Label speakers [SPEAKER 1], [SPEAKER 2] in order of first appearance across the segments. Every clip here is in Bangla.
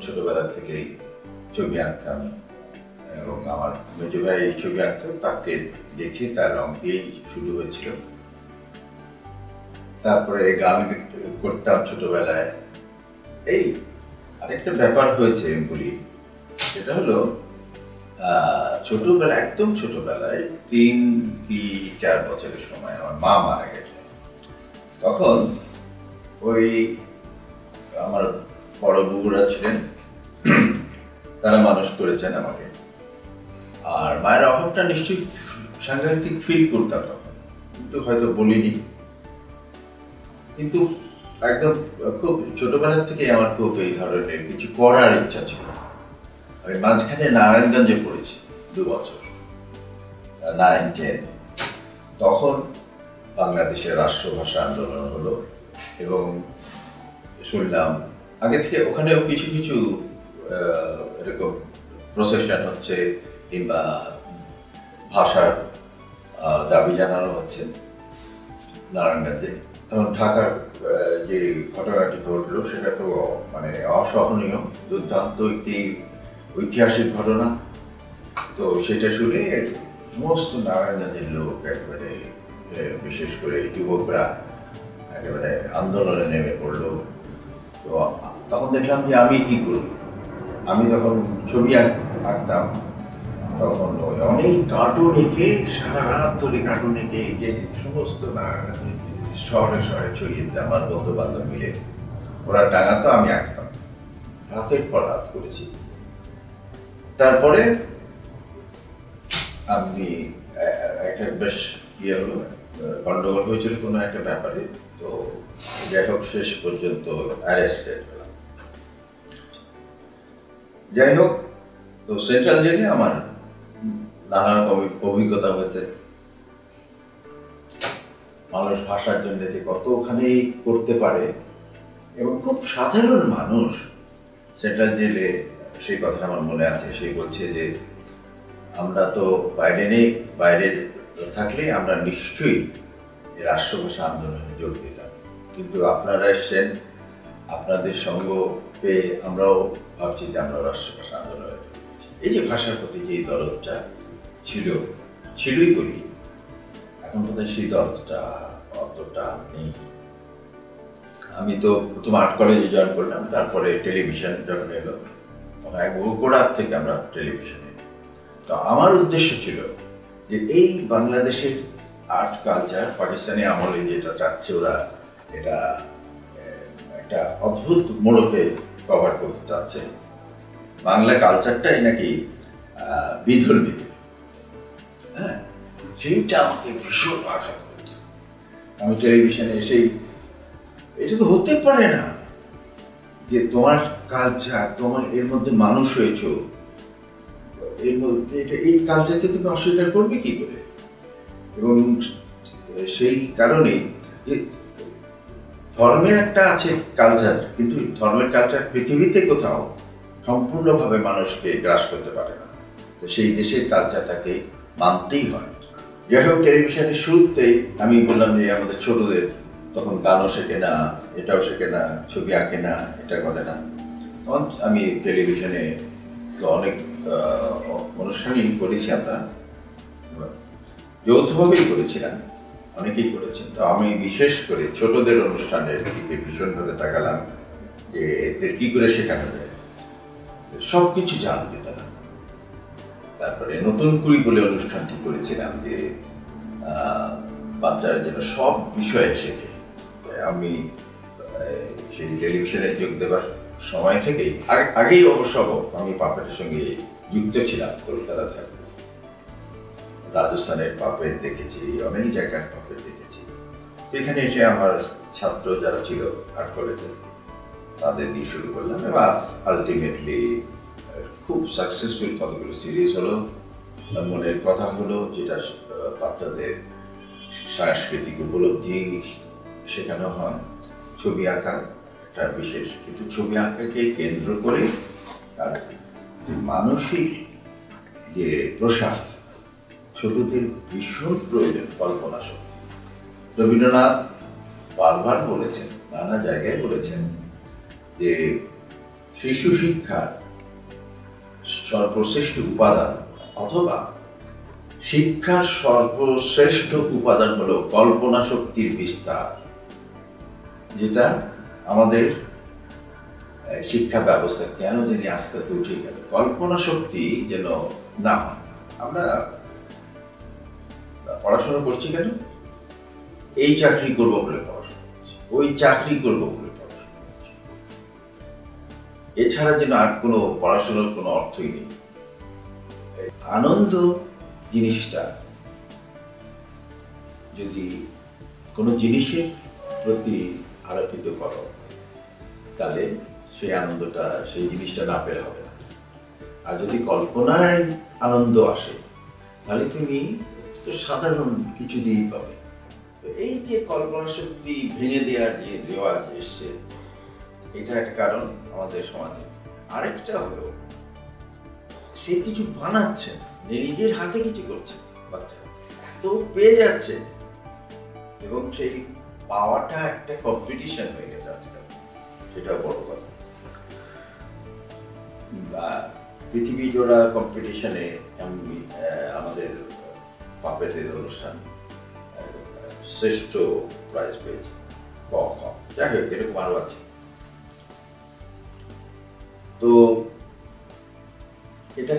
[SPEAKER 1] ছোটবেলা থেকেই ছবি আঁকতাম এবং আমার মেজো ভাই ছবি আঁকতো, তাকে দেখে তার রং দিয়েই শুরু হয়েছিল। তারপরে গান করতাম ছোটবেলায়। এই আরেকটা ব্যাপার হয়েছে বলি, সেটা হলো ছোটবেলায়, একদম ছোটবেলায় 3 কি 4 বছরের সময় আমার মা মারা গেছে। তখন ওই আমার বড় বুবুরা ছিলেন, তারা মানুষ করেছেন আমাকে। আর মায়ের অভাবটা নিশ্চয়ই সাংঘাতিক ফিল করতাম তখন, কিন্তু হয়তো বলিনি। কিন্তু একদম খুব ছোটবেলার থেকে আমার খুব এই ধরনের কিছু করার ইচ্ছা ছিল। আমি মাঝখানে নারায়ণগঞ্জে পড়েছি 2 বছর, 9-10। তখন বাংলাদেশের রাষ্ট্রভাষা আন্দোলন হলো এবং শুনলাম আগে থেকে ওখানেও কিছু কিছু এরকম প্রসেশন হচ্ছে কিংবা ভাষার দাবি জানানো হচ্ছে নারায়ণগঞ্জে। তখন ঢাকার যে ঘটনাটি ঘটলো সেটা তো মানে অসহনীয়, দুর্দান্ত একটি ঐতিহাসিক ঘটনা। তো সেটা শুনে সমস্ত নারায়ণগঞ্জের লোক একেবারে, বিশেষ করে যুবকরা একেবারে আন্দোলনে নেমে পড়লো। তো তখন দেখলাম যে আমি কি করি। আমি তখন ছবি আঁকতাম, তখন ওই অনেক কার্টুন এঁকে সারা রাত ধরে কার্টুন এঁকে সমস্ত শহরে শহরে ছড়িয়ে দিতাম আমার বন্ধু বান্ধব মিলে। ওরা টাঙাতো, আমি আঁকতাম, রাতের পর রাত করেছি। তারপরে আমি একটা বেশ হলো, গন্ডগোল হয়েছিল কোনো একটা ব্যাপারে। তো যাই হোক, শেষ পর্যন্ত অ্যারেস্টেড হলাম। যাই হোক, তো সেন্ট্রাল জেলে আমার নানা অভিজ্ঞতা হয়েছে। মানুষ ভাষার জন্য যে কতখানি করতে পারে এবং খুব সাধারণ মানুষ সেন্ট্রাল জেলে, সেই কথাটা আমার মনে আছে। সে বলছে যে আমরা তো বাইরে থাকলে আমরা নিশ্চয়ই রাষ্ট্রভাষা আন্দোলনে যোগ দিতাম, কিন্তু আপনারা এসছেন, আপনাদের সঙ্গ পেয়ে আমরাও ভাবছি যে আমরা রাষ্ট্রভাষা আন্দোলনে যোগ দিচ্ছি। এই যে ভাষার প্রতি যে দরদটা ছিলই বলি, এখন বোধহয় সেই দরদটা অতটা নেই। আমি তো প্রথম আর্ট কলেজে জয়েন করলাম, তারপরে টেলিভিশন যখন এলো তখন গোড়ার থেকে আমরা টেলিভিশনে। তো আমার উদ্দেশ্য ছিল যে এই বাংলাদেশের আর্ট কালচার পাকিস্তানি আমলে যেটা চাচ্ছে ওরা, এটা একটা অদ্ভুত মোড়কে কভার করতে চাচ্ছে। বাংলা কালচারটাই নাকি বিধর্মী। হ্যাঁ, সেইটা আমাকে ভীষণ আঘাত করত। আমি টেলিভিশনে এসেই, এটা তো হতে পারে না যে তোমার কালচার, তোমার এর মধ্যে মানুষ হয়েছ, এর মধ্যে এটা, এই কালচারকে তুমি অস্বীকার করবে কি করে? এবং সেই কারণেই যে ধর্মের একটা আছে কালচার, কিন্তু ধর্মের কালচার পৃথিবীতে কোথাও সম্পূর্ণভাবে মানুষকে গ্রাস করতে পারে না। তো সেই দেশের কালচারটাকে মানতেই হয়। যাই হোক, টেলিভিশনের শুরুতেই আমি বললাম যে আমাদের ছোটদের তখন গানও শেখে না, এটাও শেখে না, ছবি আঁকে না, এটা করে না। তখন আমি টেলিভিশনে তো অনেক অনুষ্ঠানই করেছি, আমরা যৌথভাবেই করেছিলাম, অনেকেই করেছেন। তো আমি বিশেষ করে ছোটদের অনুষ্ঠানের দিকে ভীষণভাবে তাকালাম যে এদের কী করে শেখানো যায়, সব কিছু জানবে তারা। তারপরে নতুন কুড়ি বলে অনুষ্ঠানটি করেছিলাম যে বাচ্চারা যেন সব বিষয়ে শেখে। আমি সেই টেলিভিশনে যোগ দেওয়ার সময় থেকেই, আগেই অবশ্য আমি পাপেটের সঙ্গে যুক্ত ছিলাম। কলকাতা থেকে রাজস্থানের পাপেট দেখেছি, অনেক জায়গার পাপেট দেখেছি। তো এখানে এসে আমার ছাত্র যারা ছিল আর্ট কলেজে, তাদের নিয়ে শুরু করলাম এবং আলটিমেটলি খুব সাকসেসফুল কতগুলো সিরিজ হলো। মনের কথা হলো, যেটা বাচ্চাদের সাংস্কৃতিক উপলব্ধি শেখানো হয়। ছবি আঁকা একটা বিশেষ, কিন্তু ছবি আঁকাকে কেন্দ্র করে তার মানসিক যে প্রসার, ছোটদের ভীষণ প্রয়োজন কল্পনা শক্তি। রবীন্দ্রনাথ বারবার বলেছেন, নানা জায়গায় বলেছেন যে শিশু শিক্ষার সর্বশ্রেষ্ঠ উপাদান অথবা শিক্ষার সর্বশ্রেষ্ঠ উপাদান হলো কল্পনা শক্তির বিস্তার, যেটা আমাদের শিক্ষা ব্যবস্থা কেন জানি আস্তে আস্তে উঠে গেল। কল্পনা শক্তি যেন না হয়। আমরা পড়াশোনা করছি কেন? এই চাকরি করব বলে পড়াশোনা করছি, ওই চাকরি করব বলে পড়াশোনা করছি। এছাড়া যেন আর কোনো পড়াশোনার কোনো অর্থই নেই। আনন্দ জিনিসটা যদি কোনো জিনিসের প্রতি আরোপিত করো, তাহলে সেই আনন্দটা সেই জিনিসটা না পেলে হবে না। আর যদি কল্পনায় আনন্দ আসে, তাহলে তুমি তো সাধারণ কিছু দিয়েই পাবে। তো এই যে কল্পনা শক্তি ভেঙে দেওয়ার যে রেওয়াজ এসছে, এটা একটা কারণ আমাদের সমাজে। আরেকটা হলো সে কিছু বানাচ্ছে না, নিজের হাতে কিছু করছে, বাচ্চা এত পেয়ে যাচ্ছে এবং সেই পাওয়াটা একটা কম্পিটিশন হয়ে গেছে আজকাল, সেটা বড় কথা। পৃথিবী জোড়া কম্পিটিশনে আমাদের পাপেটের অনুষ্ঠান শ্রেষ্ঠ প্রাইজ পেয়েছে, যাই হোক এরকম আরো আছে। তো এটা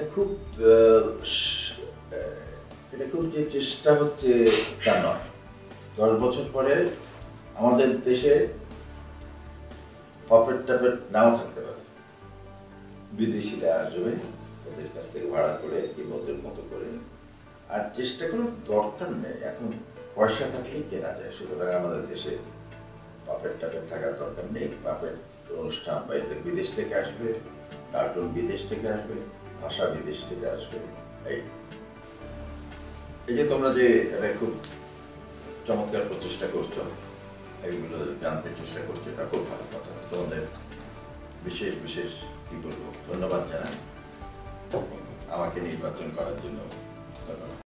[SPEAKER 1] খুব যে চেষ্টা হচ্ছে তা নয়। 10 বছর পরে আমাদের দেশে পপেট টাপেট নাও থাকতে পারে, বিদেশিরা আসবে ওদের কাছ থেকে ভাড়া করে কিংবা ওদের মতো করে। আর চেষ্টা করার দরকার নেই, এখন পয়সা থাকলেই কেনা যায়। সুতরাং আমাদের দেশে পাপেট টাপেট থাকার দরকার নেই। পাপেট অনুষ্ঠান বা এদের বিদেশ থেকে আসবে, কার্টুন বিদেশ থেকে আসবে, ভাষা বিদেশ থেকে আসবে। এই যে তোমরা যে এটা খুব চমৎকার প্রচেষ্টা করছো, এইগুলো জানতে চেষ্টা করছো, এটা খুব ভালো কথা। তোমাদের বিশেষ বিশেষ কি বলবো, ধন্যবাদ জানাই আমাকে নির্বাচন করার জন্য। ধন্যবাদ।